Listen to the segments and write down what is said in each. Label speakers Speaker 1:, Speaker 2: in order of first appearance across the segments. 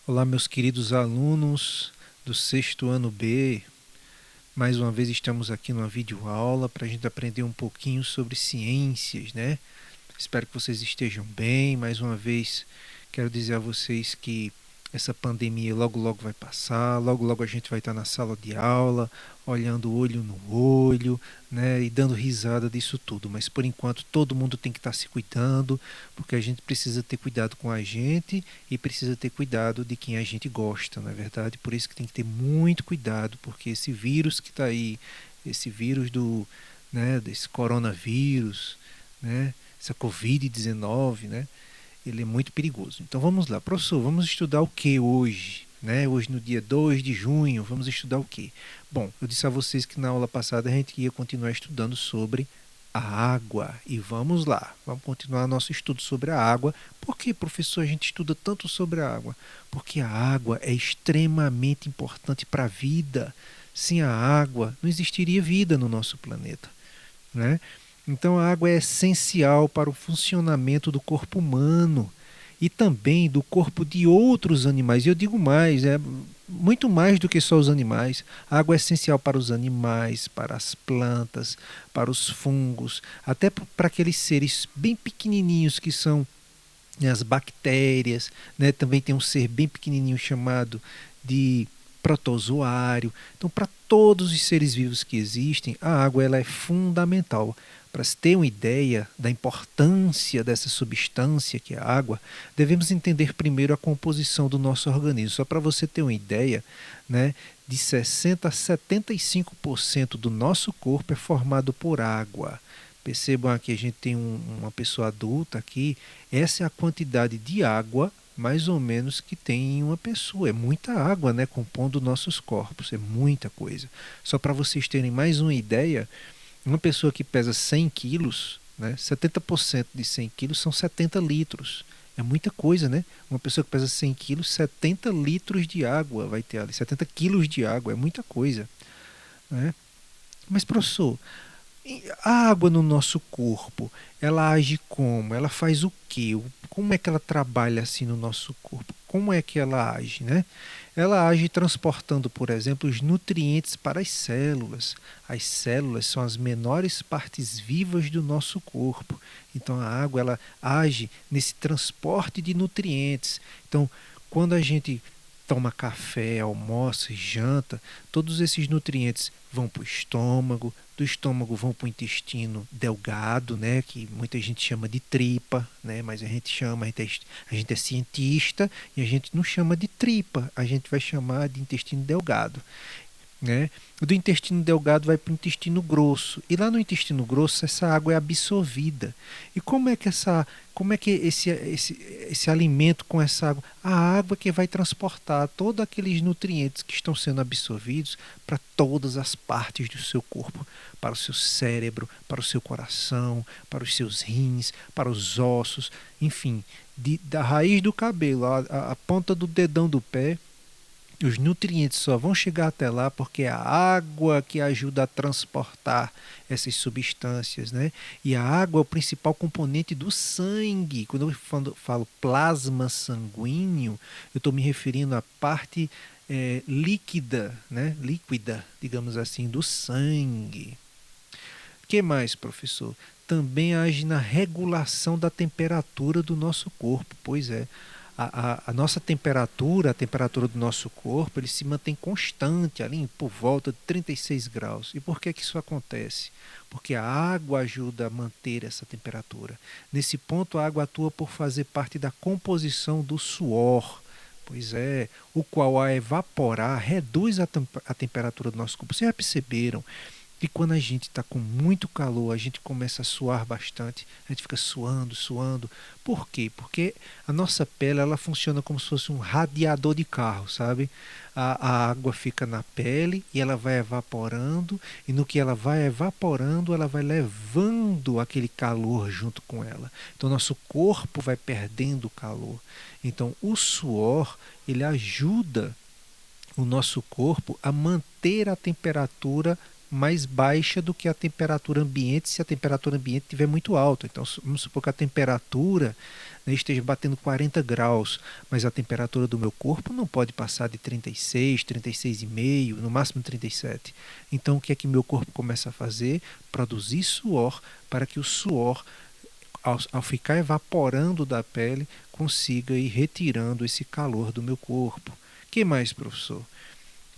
Speaker 1: Olá, meus queridos alunos do sexto ano B. Mais uma vez estamos aqui numa videoaula para a gente aprender um pouquinho sobre ciências, né? Espero que vocês estejam bem. Mais uma vez, quero dizer a vocês que essa pandemia logo logo vai passar, logo logo a gente vai estar na sala de aula, olhando olho no olho, né, e dando risada disso tudo. Mas por enquanto todo mundo tem que estar se cuidando, porque a gente precisa ter cuidado com a gente e precisa ter cuidado de quem a gente gosta, não é verdade? Por isso que tem que ter muito cuidado, porque esse vírus que está aí, esse vírus desse coronavírus, né, essa Covid-19, né? Ele é muito perigoso. Então vamos lá, professor, vamos estudar o que hoje? Né? Hoje no dia 2 de junho, vamos estudar o que? Bom, eu disse a vocês que na aula passada a gente ia continuar estudando sobre a água. E vamos lá, vamos continuar nosso estudo sobre a água. Por que, professor, a gente estuda tanto sobre a água? Porque a água é extremamente importante para a vida. Sem a água, não existiria vida no nosso planeta, né? Então a água é essencial para o funcionamento do corpo humano e também do corpo de outros animais. E eu digo mais, é muito mais do que só os animais. A água é essencial para os animais, para as plantas, para os fungos, até para aqueles seres bem pequenininhos que são, né, as bactérias, né? Também tem um ser bem pequenininho chamado de protozoário. Então, para todos os seres vivos que existem, a água ela é fundamental. Para se ter uma ideia da importância dessa substância que é a água, devemos entender primeiro a composição do nosso organismo. Só para você ter uma ideia, né, de 60 a 75% do nosso corpo é formado por água. Percebam aqui, a gente tem uma pessoa adulta aqui, essa é a quantidade de água mais ou menos que tem em uma pessoa. É muita água, né, compondo nossos corpos, é muita coisa. Só para vocês terem mais uma ideia, uma pessoa que pesa 100 quilos, né, 70% de 100 quilos são 70 litros. É muita coisa, né? Uma pessoa que pesa 100 quilos, 70 litros de água vai ter ali. 70 quilos de água, é muita coisa, né? Mas, professor, a água no nosso corpo, ela age como? Ela faz o quê? Como é que ela trabalha assim no nosso corpo? Como é que ela age, né? Ela age transportando, por exemplo, os nutrientes para as células. As células são as menores partes vivas do nosso corpo. Então a água ela age nesse transporte de nutrientes. Então, quando a gente toma café, almoça, janta, todos esses nutrientes vão para o estômago, do estômago vão para o intestino delgado, né, que muita gente chama de tripa, né, mas a gente é cientista e a gente não chama de tripa, a gente vai chamar de intestino delgado, né? Do intestino delgado vai para o intestino grosso e lá no intestino grosso essa água é absorvida. E como é que esse alimento com essa água, a água que vai transportar todos aqueles nutrientes que estão sendo absorvidos para todas as partes do seu corpo, para o seu cérebro, para o seu coração, para os seus rins, para os ossos, enfim, da raiz do cabelo à ponta do dedão do pé. Os nutrientes só vão chegar até lá porque é a água que ajuda a transportar essas substâncias, né? E a água é o principal componente do sangue. Quando eu falo plasma sanguíneo, eu estou me referindo à parte líquida, né? Líquida, digamos assim, do sangue. O que mais, professor? Também age na regulação da temperatura do nosso corpo. Pois é, a nossa temperatura, a temperatura do nosso corpo, ele se mantém constante, ali por volta de 36 graus. E por que que isso acontece? Porque a água ajuda a manter essa temperatura. Nesse ponto, a água atua por fazer parte da composição do suor. Pois é, o qual a evaporar reduz a temperatura do nosso corpo. Vocês já perceberam que quando a gente está com muito calor, a gente começa a suar bastante, a gente fica suando, suando. Por quê? Porque a nossa pele ela funciona como se fosse um radiador de carro, sabe? A água fica na pele e ela vai evaporando, e no que ela vai evaporando, ela vai levando aquele calor junto com ela. Então, nosso corpo vai perdendo o calor. Então, o suor, ele ajuda o nosso corpo a manter a temperatura mais baixa do que a temperatura ambiente, se a temperatura ambiente estiver muito alta. Então, vamos supor que a temperatura, né, esteja batendo 40 graus, mas a temperatura do meu corpo não pode passar de 36, 36,5, no máximo 37. Então, o que é que meu corpo começa a fazer? Produzir suor, para que o suor, ao ficar evaporando da pele, consiga ir retirando esse calor do meu corpo. Que mais, professor?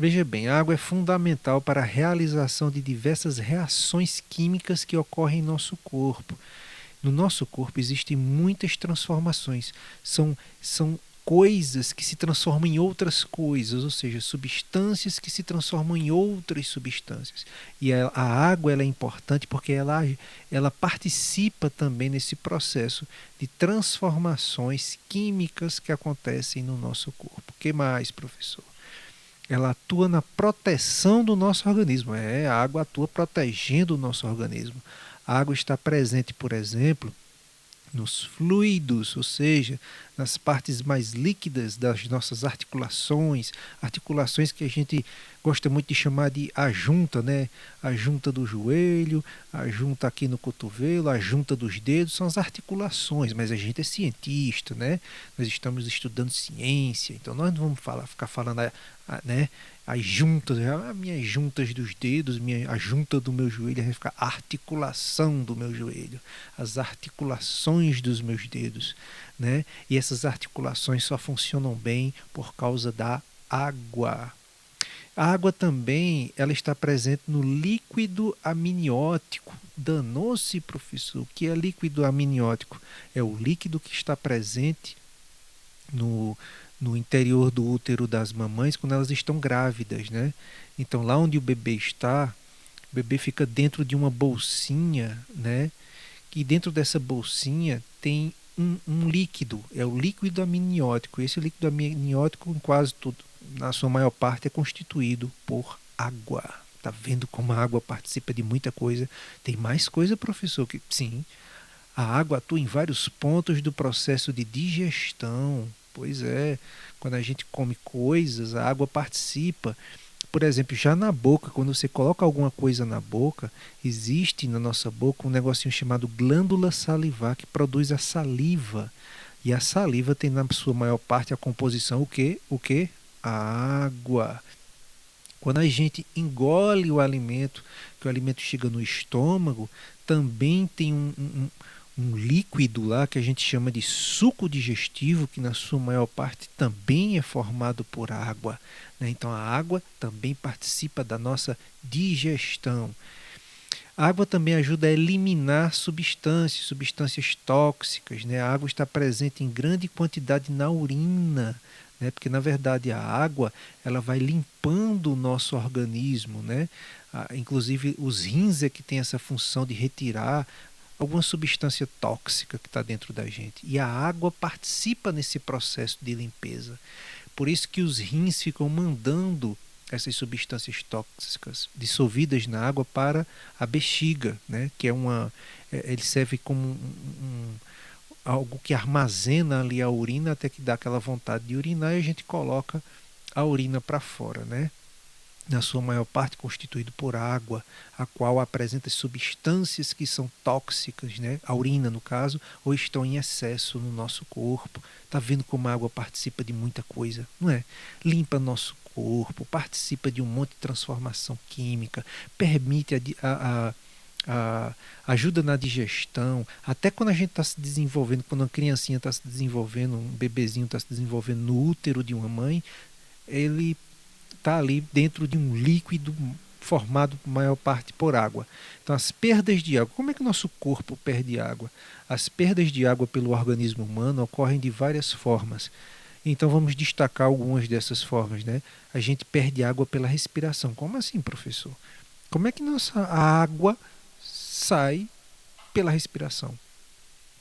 Speaker 1: Veja bem, a água é fundamental para a realização de diversas reações químicas que ocorrem em nosso corpo. No nosso corpo existem muitas transformações. São coisas que se transformam em outras coisas, ou seja, substâncias que se transformam em outras substâncias. E a água ela é importante porque ela participa também nesse processo de transformações químicas que acontecem no nosso corpo. O que mais, professor? Ela atua na proteção do nosso organismo. A água atua protegendo o nosso organismo. A água está presente, por exemplo, nos fluidos, ou seja, nas partes mais líquidas das nossas articulações, articulações que a gente gosta muito de chamar de a junta, né? A junta do joelho, a junta aqui no cotovelo, a junta dos dedos, são as articulações, mas a gente é cientista, né? Nós estamos estudando ciência, então nós não vamos ficar falando, né? As juntas, as minhas juntas dos dedos, a junta do meu joelho, vai ficar a articulação do meu joelho, as articulações dos meus dedos, né? E essas articulações só funcionam bem por causa da água. A água também ela está presente no líquido amniótico. Danou-se, professor, o que é líquido amniótico? É o líquido que está presente no interior do útero das mamães quando elas estão grávidas, né? Então, lá onde o bebê está, o bebê fica dentro de uma bolsinha, né? E dentro dessa bolsinha tem um líquido, é o líquido amniótico. Esse líquido amniótico, em quase tudo, na sua maior parte, é constituído por água. Tá vendo como a água participa de muita coisa? Tem mais coisa, professor? Que sim, a água atua em vários pontos do processo de digestão. Pois é, quando a gente come coisas, a água participa. Por exemplo, já na boca, quando você coloca alguma coisa na boca, existe na nossa boca um negocinho chamado glândula salivar que produz a saliva. E a saliva tem na sua maior parte a composição o quê? O quê? A água. Quando a gente engole o alimento, que o alimento chega no estômago, também tem um líquido lá que a gente chama de suco digestivo, que na sua maior parte também é formado por água, né? Então a água também participa da nossa digestão. A água também ajuda a eliminar substâncias tóxicas, né? A água está presente em grande quantidade na urina, né? Porque na verdade a água ela vai limpando o nosso organismo, né? Inclusive os rins é que tem essa função de retirar alguma substância tóxica que está dentro da gente. E a água participa nesse processo de limpeza. Por isso que os rins ficam mandando essas substâncias tóxicas dissolvidas na água para a bexiga, né? Que ele serve como algo que armazena ali a urina até que dá aquela vontade de urinar e a gente coloca a urina para fora, né? Na sua maior parte constituído por água, a qual apresenta substâncias que são tóxicas, né? A urina, no caso, ou estão em excesso no nosso corpo. Está vendo como a água participa de muita coisa, não é? Limpa nosso corpo, participa de um monte de transformação química, permite ajuda na digestão. Até quando a gente está se desenvolvendo, quando uma criancinha está se desenvolvendo, um bebezinho está se desenvolvendo no útero de uma mãe, ele está ali dentro de um líquido formado por maior parte por água. Então as perdas de água, como é que o nosso corpo perde água? As perdas de água pelo organismo humano ocorrem de várias formas. Então vamos destacar algumas dessas formas, né? A gente perde água pela respiração. Como assim, professor? Como é que nossa água sai pela respiração?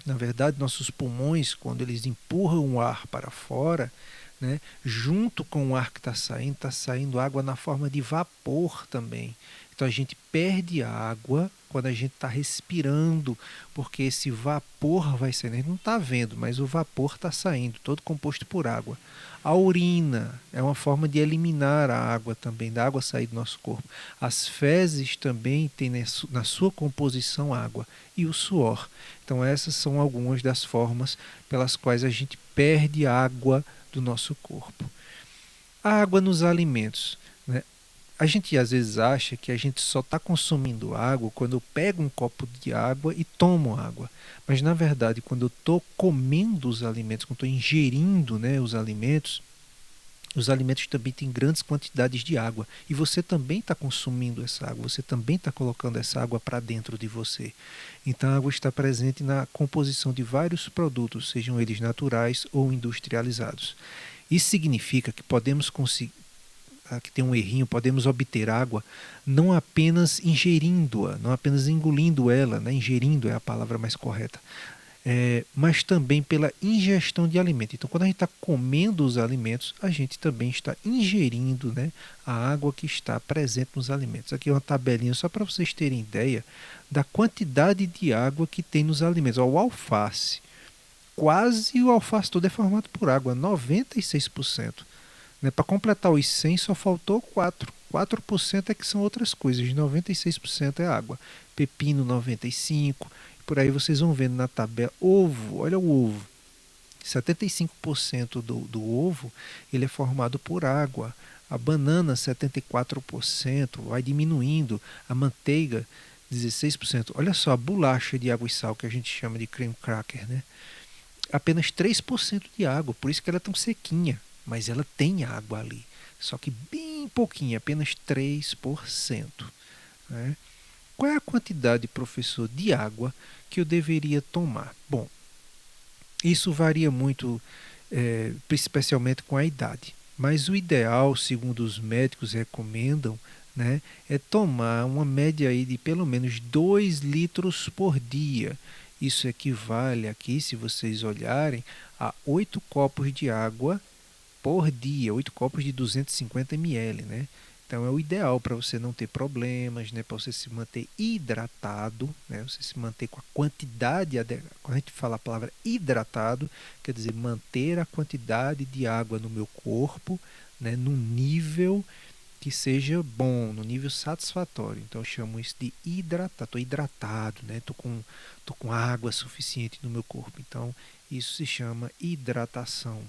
Speaker 1: Na verdade, nossos pulmões, quando eles empurram o ar para fora, né, junto com o ar que está saindo água na forma de vapor também. Então a gente perde água quando a gente está respirando, porque esse vapor vai saindo. A gente não está vendo, mas o vapor está saindo, todo composto por água. A urina é uma forma de eliminar a água também, da água sair do nosso corpo. As fezes também têm na sua composição água. E o suor. Então essas são algumas das formas pelas quais a gente perde água do nosso corpo. A água nos alimentos, né? A gente às vezes acha que a gente só está consumindo água quando eu pego um copo de água e tomo água. Mas na verdade, quando eu estou comendo os alimentos, quando estou ingerindo, né, os alimentos também têm grandes quantidades de água. E você também está consumindo essa água, você também está colocando essa água para dentro de você. Então a água está presente na composição de vários produtos, sejam eles naturais ou industrializados. Isso significa que podemos conseguir, aqui tem um errinho, podemos obter água não apenas ingerindo-a, não apenas engolindo ela, né? Ingerindo é a palavra mais correta, mas também pela ingestão de alimento. Então, quando a gente está comendo os alimentos, a gente também está ingerindo, né, a água que está presente nos alimentos. Aqui é uma tabelinha só para vocês terem ideia da quantidade de água que tem nos alimentos. Ó, o alface, quase o alface todo é formado por água, 96%. Né? Para completar os 100 só faltou 4. 4% é que são outras coisas, 96% é água. Pepino 95%, por aí vocês vão vendo na tabela. Ovo, olha o ovo. 75% do ovo ele é formado por água. A banana 74%, vai diminuindo. A manteiga 16%. Olha só, a bolacha de água e sal que a gente chama de cream cracker, né? Apenas 3% de água, por isso que ela é tão sequinha, mas ela tem água ali, só que bem pouquinho, apenas 3%. Né? Qual é a quantidade, professor, de água que eu deveria tomar? Bom, isso varia muito, especialmente com a idade, mas o ideal, segundo os médicos recomendam, né, é tomar uma média aí de pelo menos 2 litros por dia. Isso equivale aqui, se vocês olharem, a 8 copos de água por dia, 8 copos de 250 ml, né? Então é o ideal para você não ter problemas, né? Para você se manter hidratado, né? Você se manter com a quantidade, quando a gente fala a palavra hidratado, quer dizer manter a quantidade de água no meu corpo, né? Num nível que seja bom, no nível satisfatório. Então eu chamo isso de hidratar. Estou hidratado, né? Tô com água suficiente no meu corpo. Então isso se chama hidratação,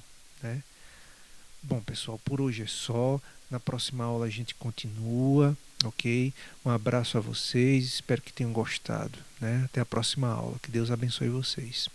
Speaker 1: né? Bom, pessoal, por hoje é só. Na próxima aula a gente continua, ok? Um abraço a vocês, espero que tenham gostado, né? Até a próxima aula. Que Deus abençoe vocês.